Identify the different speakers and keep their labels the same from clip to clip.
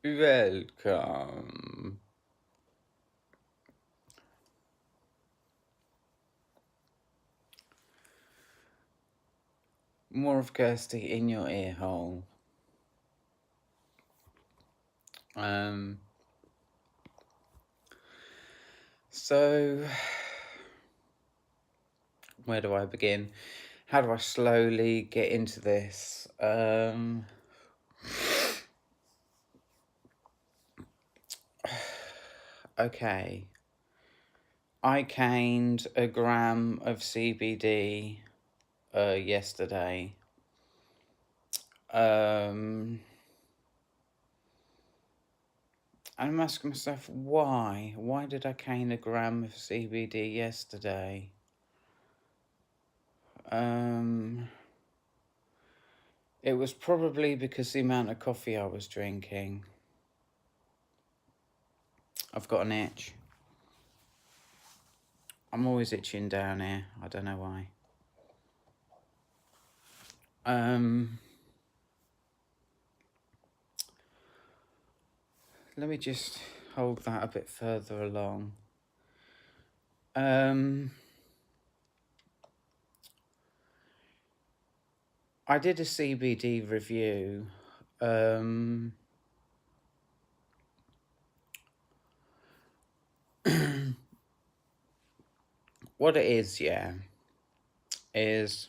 Speaker 1: Welcome. More of Kirsty in your ear hole. So where do I begin? How do I slowly get into this? Okay. I caned a gram of CBD yesterday. I'm asking myself, why? Why did I cane a gram of CBD yesterday? It was probably because the amount of coffee I was drinking. I've got an itch. I'm always itching down here. I don't know why. Let me just hold that a bit further along. I did a CBD review. What it is, yeah, is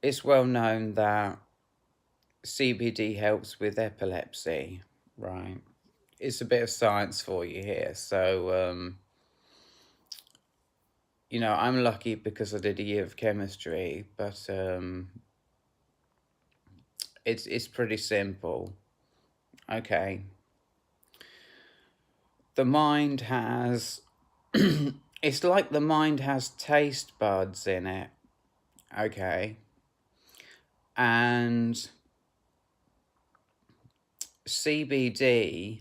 Speaker 1: it's well known that CBD helps with epilepsy, right? It's a bit of science for you here. So, you know, I'm lucky because I did a year of chemistry, but it's pretty simple. Okay. The mind has it's like the mind has taste buds in it. Okay. And CBD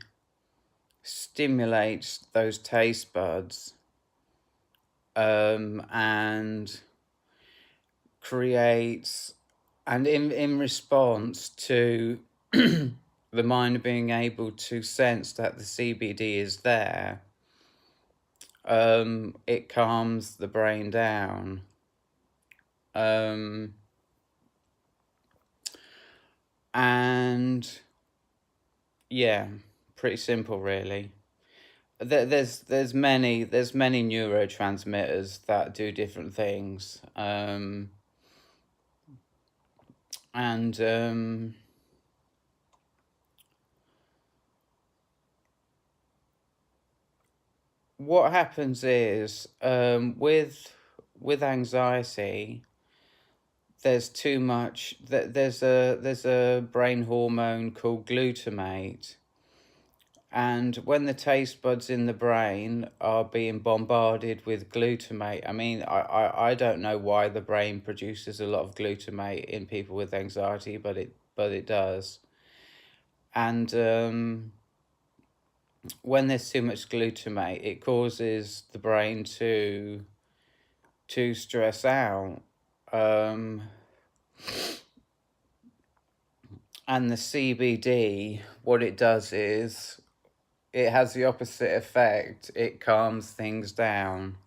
Speaker 1: stimulates those taste buds and creates, and in response to the mind being able to sense that the CBD is there, it calms the brain down. And yeah, pretty simple, really. There's many neurotransmitters that do different things, and what happens is, with anxiety, there's too much. There's a brain hormone called glutamate, and when the taste buds in the brain are being bombarded with glutamate, I mean, I don't know why the brain produces a lot of glutamate in people with anxiety, but it does. And when there's too much glutamate, it causes the brain to stress out. And the CBD, what it does is it has the opposite effect. It calms things down.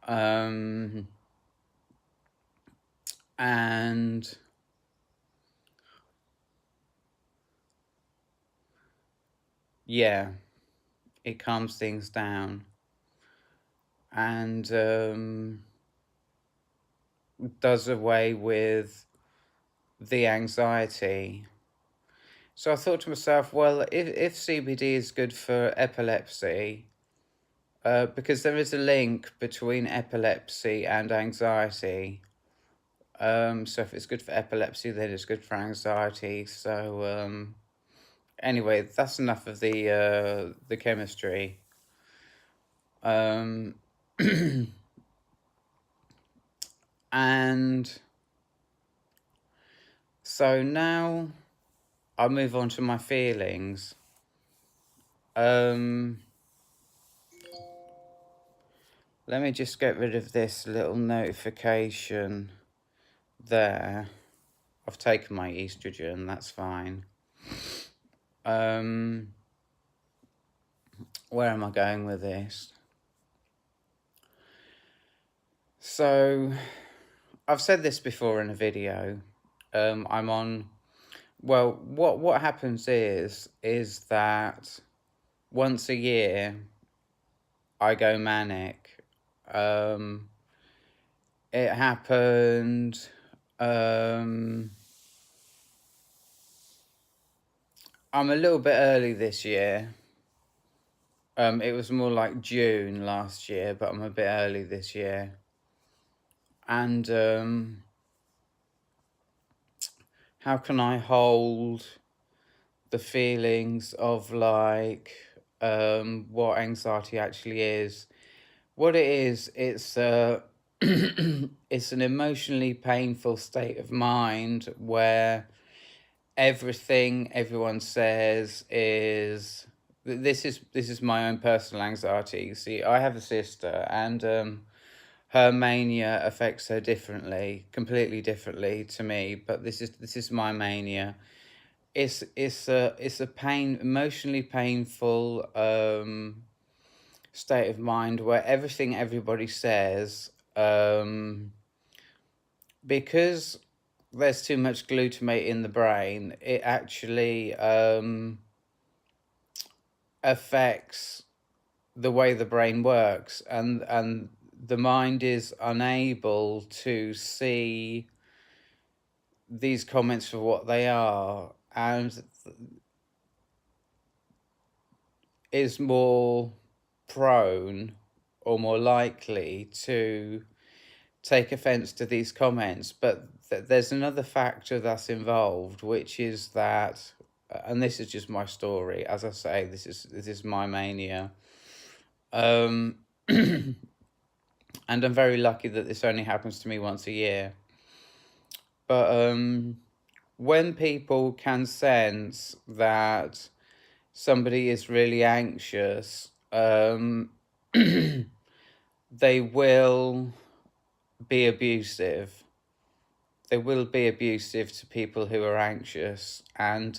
Speaker 1: And yeah, it calms things down. And does away with the anxiety. So I thought to myself, well, if CBD is good for epilepsy, because there is a link between epilepsy and anxiety. So if it's good for epilepsy, then it's good for anxiety. So anyway, that's enough of the chemistry. And so now I'll move on to my feelings. Let me just get rid of this little notification there. I've taken my estrogen, that's fine. Where am I going with this? So, I've said this before in a video. I'm on. Well, what happens is that once a year I go manic. It happened. I'm a little bit early this year. It was more like June last year, but I'm a bit early this year. And how can I hold the feelings of like what anxiety actually is? What it is, it's it's an emotionally painful state of mind where everything everyone says is this is my own personal anxiety. See, I have a sister, and her mania affects her differently, completely differently to me. But this is my mania. It's a emotionally painful state of mind where everything everybody says, because there's too much glutamate in the brain, it actually affects the way the brain works, and the mind is unable to see these comments for what they are, and is more prone or more likely to take offense to these comments. But there's another factor that's involved, which is that, and this is just my story, as I say, this is my mania. And I'm very lucky that this only happens to me once a year. But when people can sense that somebody is really anxious, they will be abusive. They will be abusive to people who are anxious, and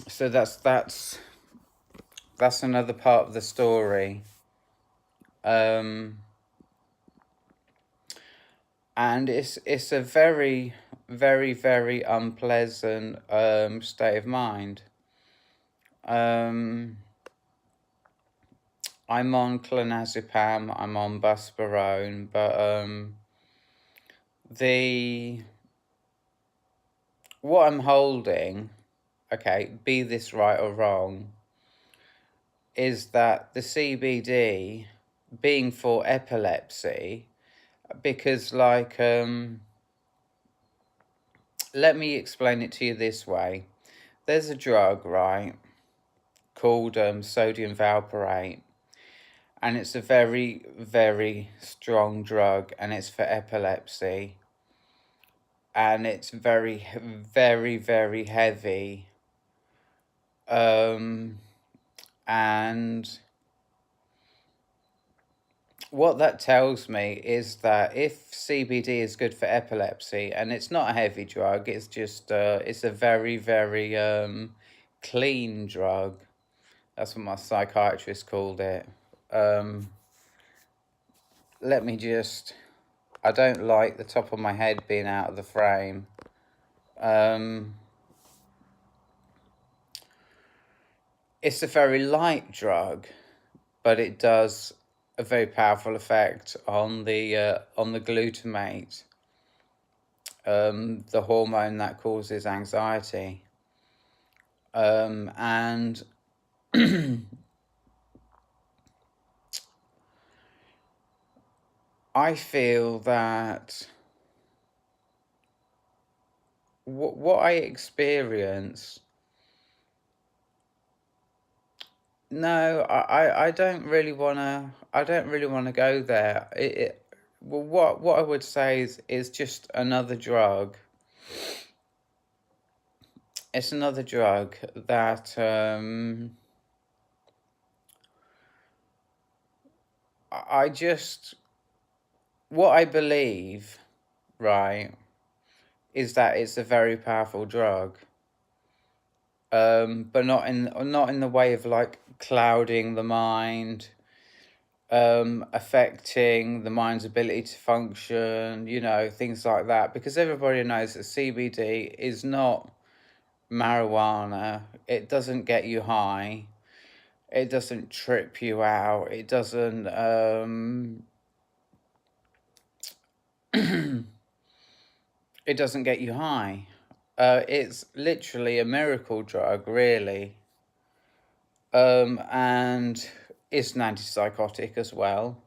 Speaker 1: so that's another part of the story. And it's a very, very, very unpleasant state of mind. I'm on clonazepam, I'm on buspirone, but what I'm holding, okay, be this right or wrong, is that the CBD being for epilepsy, because like let me explain it to you this way. There's a drug, right, called sodium valproate, and it's a very, very strong drug, and it's for epilepsy, and it's very, very, very heavy, and what that tells me is that if CBD is good for epilepsy, and it's not a heavy drug, it's just it's a very, very clean drug. That's what my psychiatrist called it. Let me just, I don't like the top of my head being out of the frame. It's a very light drug, but it does a very powerful effect on the glutamate, the hormone that causes anxiety. And I feel that what I experience. No, I don't really wanna. I don't really wanna go there. Well, what I would say is just another drug. It's another drug that I just, what I believe, right, is that it's a very powerful drug. But not in the way of like clouding the mind, affecting the mind's ability to function, things like that. Because everybody knows that CBD is not marijuana. It doesn't get you high. It doesn't trip you out. It doesn't it doesn't get you high. It's literally a miracle drug, really. And it's an antipsychotic as well.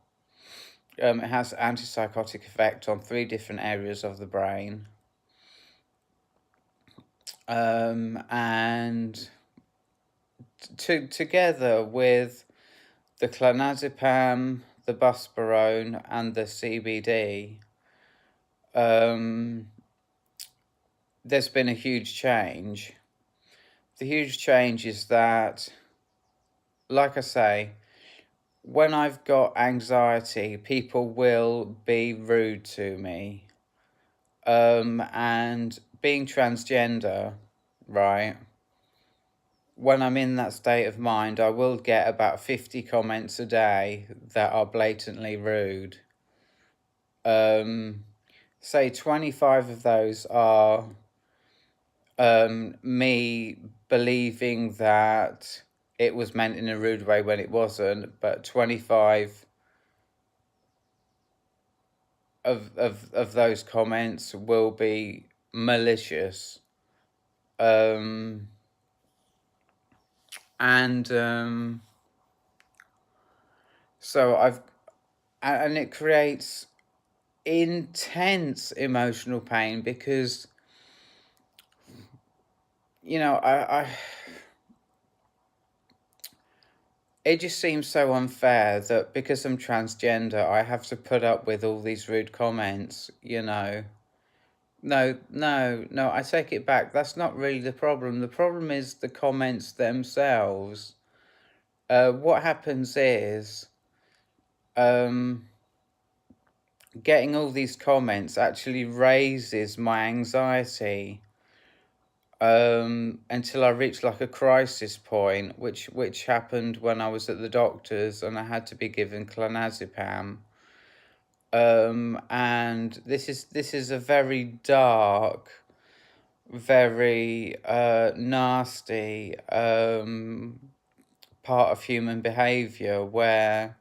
Speaker 1: It has antipsychotic effect on 3 different areas of the brain. And together with the clonazepam, the buspirone, and the CBD, there's been a huge change. The huge change is that, like I say, when I've got anxiety, people will be rude to me. And being transgender, right? When I'm in that state of mind, I will get about 50 comments a day that are blatantly rude. Say 25 of those are me believing that it was meant in a rude way when it wasn't, but 25 of those comments will be malicious. And so and it creates intense emotional pain because, I it just seems so unfair that because I'm transgender, I have to put up with all these rude comments. No, no, no, I take it back. That's not really the problem. The problem is the comments themselves. What happens is, getting all these comments actually raises my anxiety, until I reached like a crisis point, which happened when I was at the doctor's and I had to be given clonazepam. And this is a very dark, very nasty part of human behavior where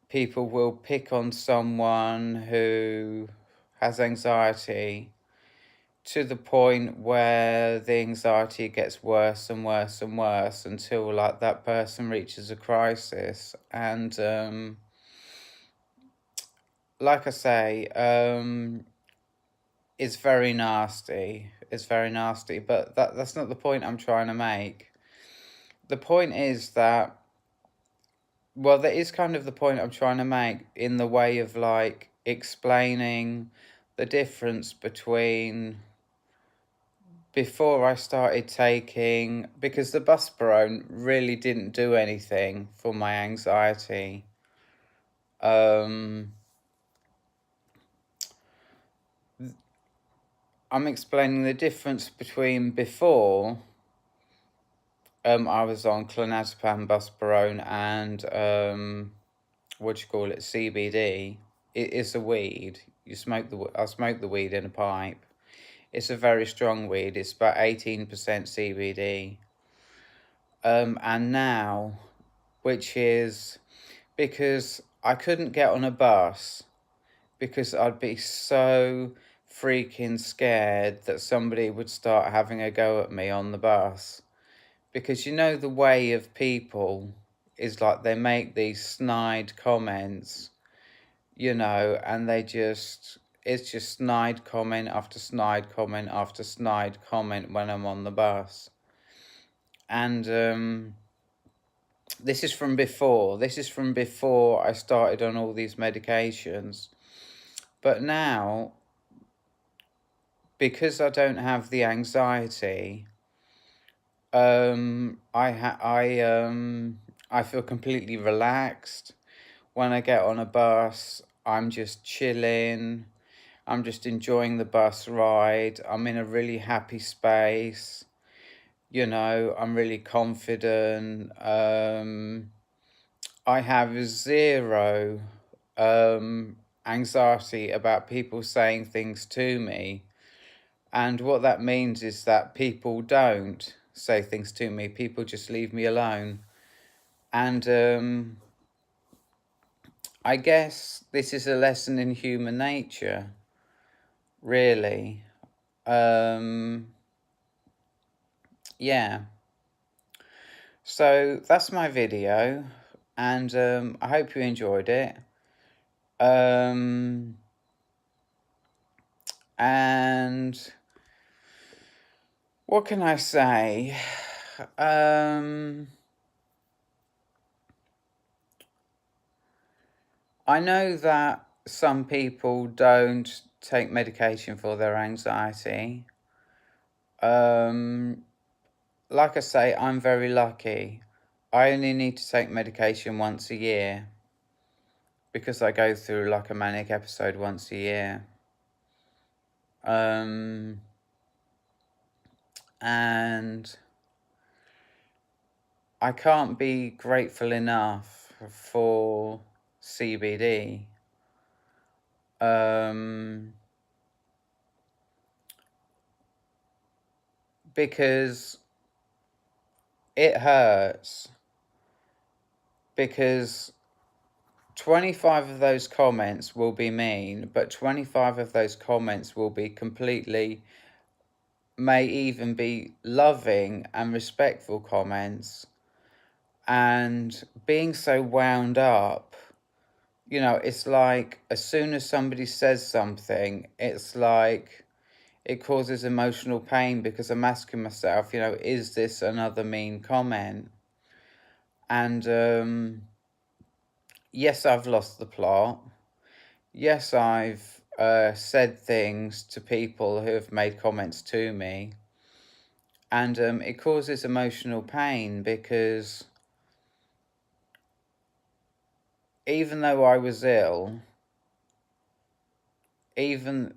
Speaker 1: people will pick on someone who has anxiety to the point where the anxiety gets worse and worse and worse until like that person reaches a crisis. And like I say, it's very nasty. It's very nasty, but that's not the point I'm trying to make. The point is that, well, that is kind of the point I'm trying to make in the way of like explaining the difference between before I started taking, because the buspirone really didn't do anything for my anxiety. I'm explaining the difference between before I was on clonazepam, buspirone, and CBD. It is a weed. I smoke the weed in a pipe. It's a very strong weed. It's about 18% CBD. And now, which is because I couldn't get on a bus because I'd be so freaking scared that somebody would start having a go at me on the bus. Because the way of people is like they make these snide comments, and it's just snide comment after snide comment after snide comment when I'm on the bus. And this is from before. This is from before I started on all these medications. But now, because I don't have the anxiety, I feel completely relaxed. when I get on a bus, I'm just chilling. I'm just enjoying the bus ride. I'm in a really happy space. I'm really confident. I have zero anxiety about people saying things to me. And what that means is that people don't say things to me. People just leave me alone. And I guess this is a lesson in human nature, really. Um, yeah. So that's my video, and I hope you enjoyed it. Um, and what can I say? I know that some people don't take medication for their anxiety. Like I say, I'm very lucky. I only need to take medication once a year because I go through like a manic episode once a year. And I can't be grateful enough for CBD. Because it hurts. Because 25 of those comments will be mean, but 25 of those comments will be may even be loving and respectful comments. And being so wound up, it's like as soon as somebody says something, it's like it causes emotional pain because I'm asking myself, is this another mean comment? And yes, I've lost the plot. Yes, I've said things to people who have made comments to me. And it causes emotional pain because even though I was ill, even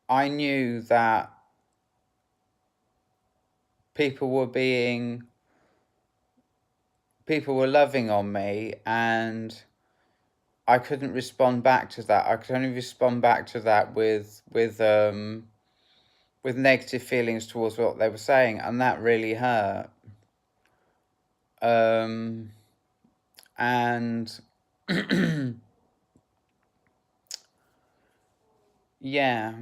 Speaker 1: I knew that people were loving on me, and I couldn't respond back to that. I could only respond back to that with negative feelings towards what they were saying, and that really hurt. And yeah,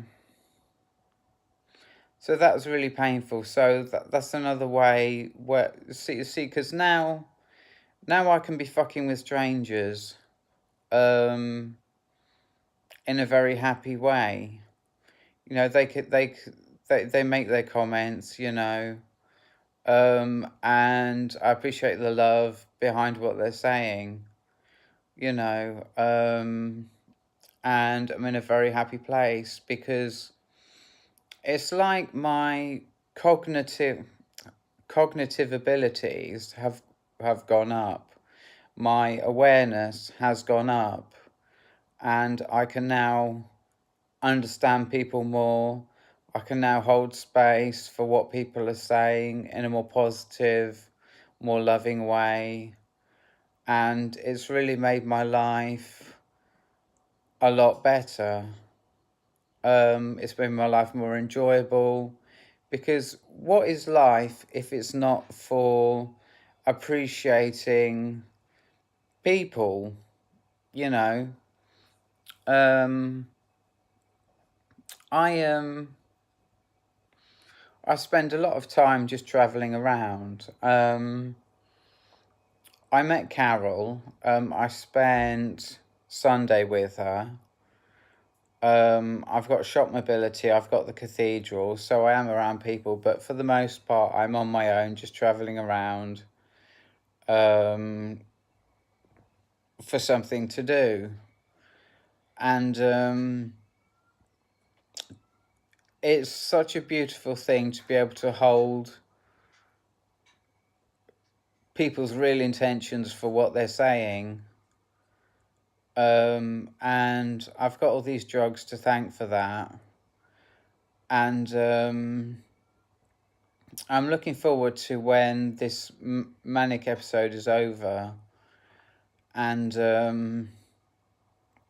Speaker 1: so that was really painful. So that's another way where see because now I can be fucking with strangers in a very happy way. They make their comments, and I appreciate the love behind what they're saying, and I'm in a very happy place because it's like my cognitive abilities have gone up. My awareness has gone up, and I can now understand people more. I can now hold space for what people are saying in a more positive, more loving way. And it's really made my life a lot better. It's made my life more enjoyable. Because what is life if it's not for appreciating people, you know? Um, I I spend a lot of time just traveling around. I met Carol. I spent Sunday with her. I've got shop mobility. I've got the cathedral, so I am around people. But for the most part, I'm on my own, just traveling around. For something to do, and it's such a beautiful thing to be able to hold people's real intentions for what they're saying. And I've got all these drugs to thank for that. And I'm looking forward to when this manic episode is over, and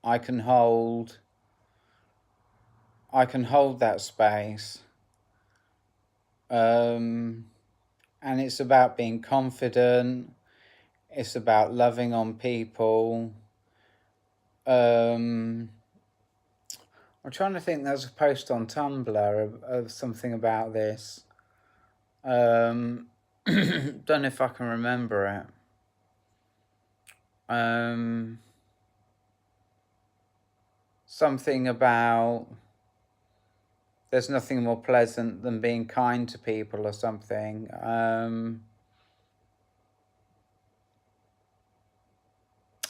Speaker 1: I can hold that space. And it's about being confident. It's about loving on people. I'm trying to think. There's a post on Tumblr of something about this. Don't know if I can remember it. Something about there's nothing more pleasant than being kind to people or something.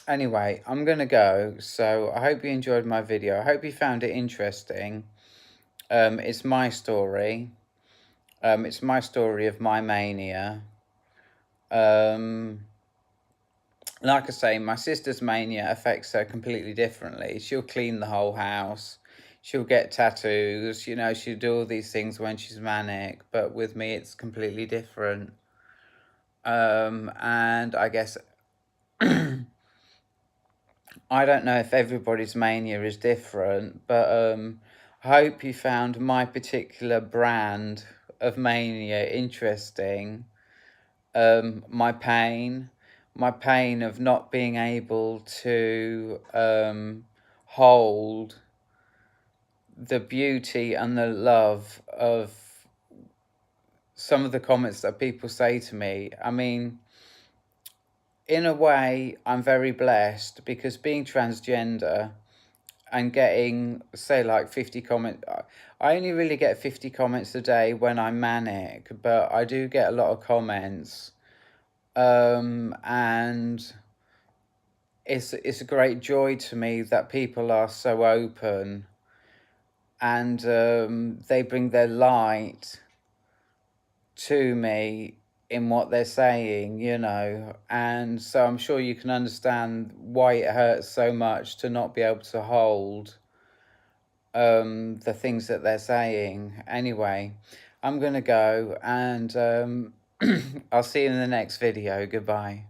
Speaker 1: Anyway, I'm going to go. So I hope you enjoyed my video. I hope you found it interesting. It's my story. It's my story of my mania. Like I say, my sister's mania affects her completely differently. She'll clean the whole house. She'll get tattoos. You know, she'll do all these things when she's manic. But with me, it's completely different. And I guess I don't know if everybody's mania is different, but I hope you found my particular brand of mania interesting. My pain of not being able to hold the beauty and the love of some of the comments that people say to me. I mean, in a way, I'm very blessed because being transgender and getting, say, like 50 comments, I only really get 50 comments a day when I'm manic, but I do get a lot of comments. And it's a great joy to me that people are so open, and they bring their light to me in what they're saying, you know. And so I'm sure you can understand why it hurts so much to not be able to hold the things that they're saying. Anyway, I'm gonna go, and I'll see you in the next video. Goodbye.